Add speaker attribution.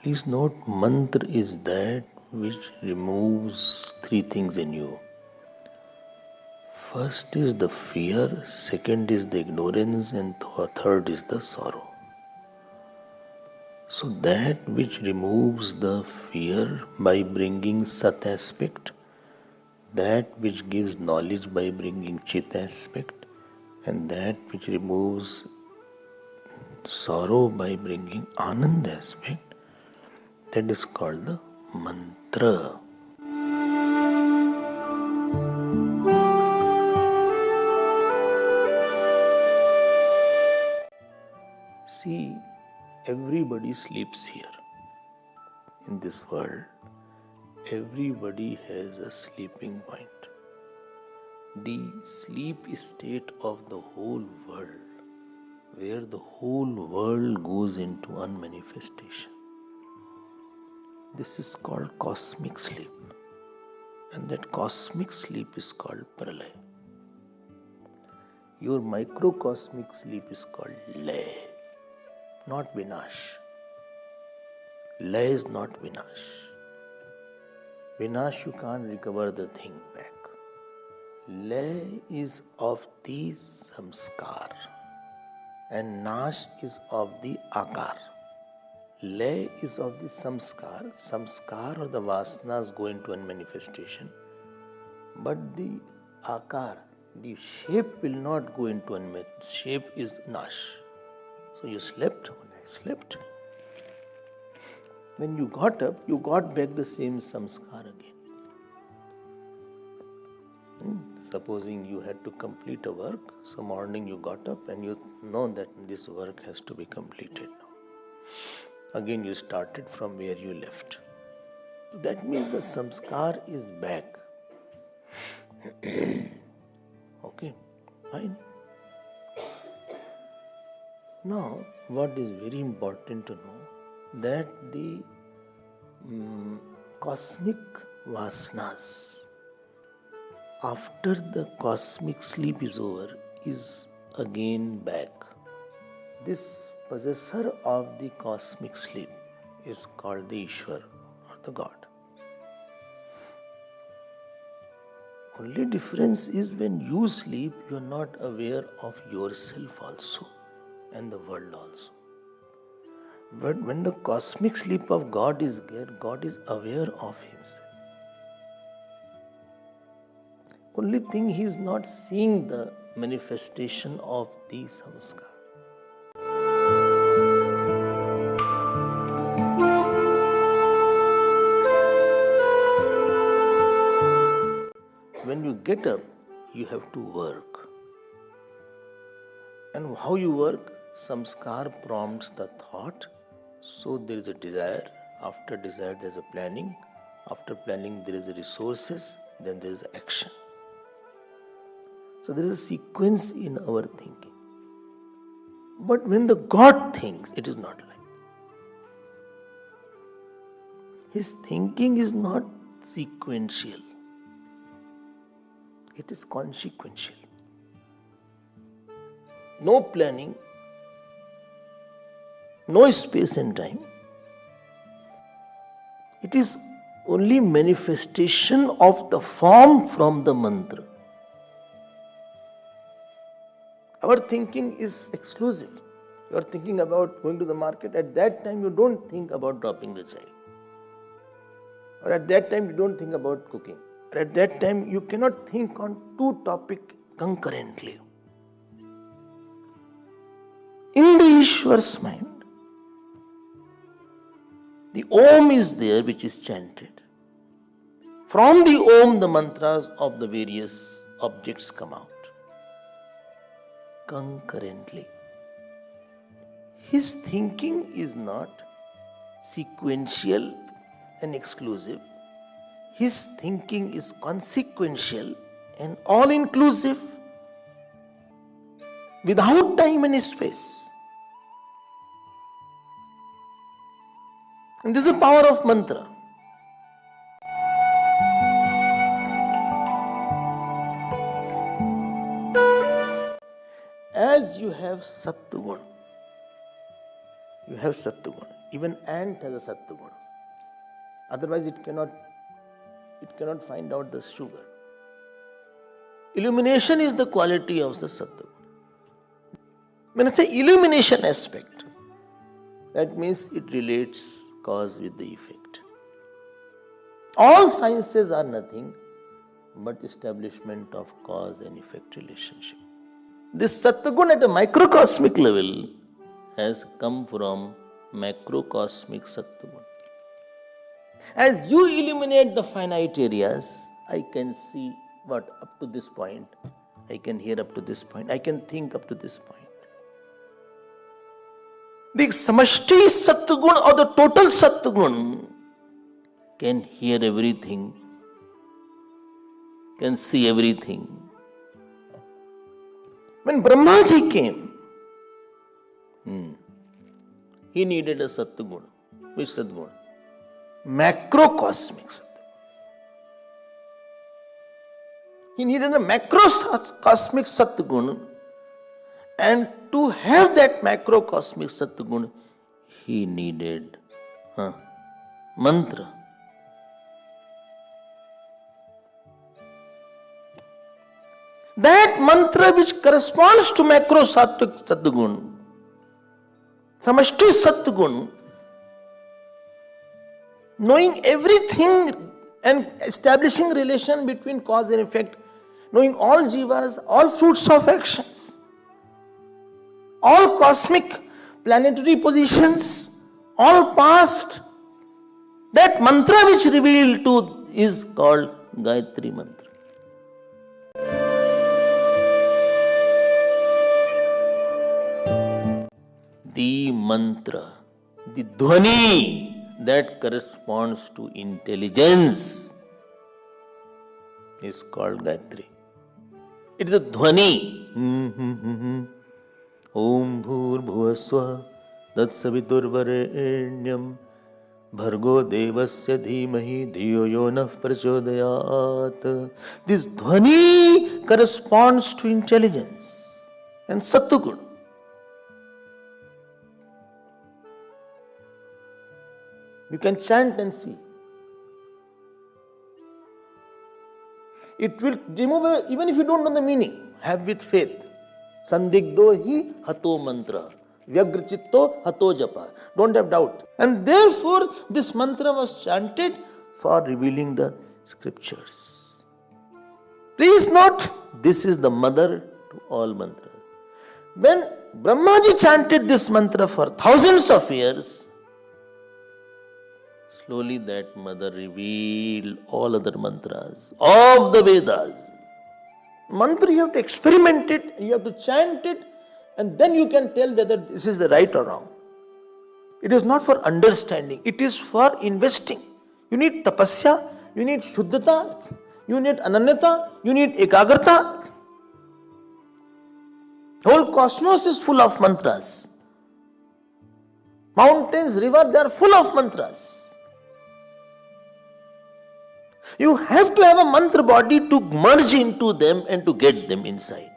Speaker 1: Please note, mantra is that which removes three things in you. First is the fear, second is the ignorance, and third is the sorrow. So that which removes the fear by bringing Sat aspect, that which gives knowledge by bringing Chit aspect, and that which removes sorrow by bringing Anand aspect, that is called the mantra. See, everybody sleeps here. In this world, everybody has a sleeping point. The sleep state of the whole world, where the whole world goes into unmanifestation. This is called cosmic sleep. And that cosmic sleep is called pralay. Your microcosmic sleep is called lay, not vinash. Lay is not vinash. Vinash, you can't recover the thing back. Lay is of the samskar and nash is of the akar. Lay is of the samskar. Samskar or the vasanas go into unmanifestation. But the akar, the shape will not go into unmanifestation. Shape is nash. So you slept, when I slept. When you got up, you got back the same samskar again. Supposing you had to complete a work, so morning you got up and you know that this work has to be completed now. Again you started from where you left. So that means the samskar is back. Okay, fine. Now, what is very important to know, that the cosmic vasanas, after the cosmic sleep is over, is again back. This possessor of the cosmic sleep is called the Ishwar or the God. Only difference is when you sleep, you are not aware of yourself also and the world also. But when the cosmic sleep of God is there, God is aware of himself. Only thing, he is not seeing the manifestation of the samskar. When you get up, you have to work. And how you work? Samskar prompts the thought. So there is a desire. After desire, there is a planning. After planning, there is a resources. Then there is action. So there is a sequence in our thinking. But when the God thinks, it is not like that. His thinking is not sequential. It is consequential. No planning, no space and time. It is only manifestation of the form from the mantra. Our thinking is exclusive. You are thinking about going to the market. At that time, you don't think about dropping the child. Or at that time, you don't think about cooking. Or at that time, you cannot think on two topics concurrently. In the Ishwar's mind, the Om is there which is chanted. From the Om, the mantras of the various objects come out concurrently. His thinking is not sequential and exclusive. His thinking is consequential and all-inclusive, without time and space. And this is the power of mantra. As you have Sattva Guna, Even ant has a sattva guna. Otherwise it cannot find out the sugar. Illumination is the quality of the sattva guna. When I say illumination aspect, that means it relates cause with the effect. All sciences are nothing but establishment of cause and effect relationship. This sattva at a microcosmic level has come from macrocosmic sattva. As you illuminate the finite areas, I can see what up to this point, I can hear up to this point, I can think up to this point. The samashti sattva or the total sattva can hear everything, can see everything. When Brahmaji came, he needed a sattva. Which sattva? Macrocosmic sattva. He needed a macrocosmic sattva, and to have that macrocosmic sattva, he needed mantra. That mantra which corresponds to macro sattva, samashti sattva, knowing everything and establishing relation between cause and effect, knowing all jivas, all fruits of actions, all cosmic planetary positions, all past, that mantra which revealed to is called Gayatri mantra. The mantra, the dhvani that corresponds to intelligence is called Gayatri. It is a dhvani. Om bhur bhuvasva tat saviturvarenyam bhargo devasya dhimahi dhiyo yonah prachodayat. This dhvani corresponds to intelligence and sattva. You can chant and see. It will remove, even if you don't know the meaning, have with faith. Sandigdho hi hato mantra. Vyagrachitto hato japa. Don't have doubt. And therefore, this mantra was chanted for revealing the scriptures. Please note, this is the mother to all mantras. When Brahmaji chanted this mantra for thousands of years, slowly that mother revealed all other mantras of the Vedas. Mantra, you have to experiment it, you have to chant it, and then you can tell whether this is the right or wrong. It is not for understanding, it is for investing. You need tapasya, you need shuddhata, you need ananyata, you need ekagrata. Whole cosmos is full of mantras. Mountains, rivers, they are full of mantras. You have to have a mantra body to merge into them and to get them inside.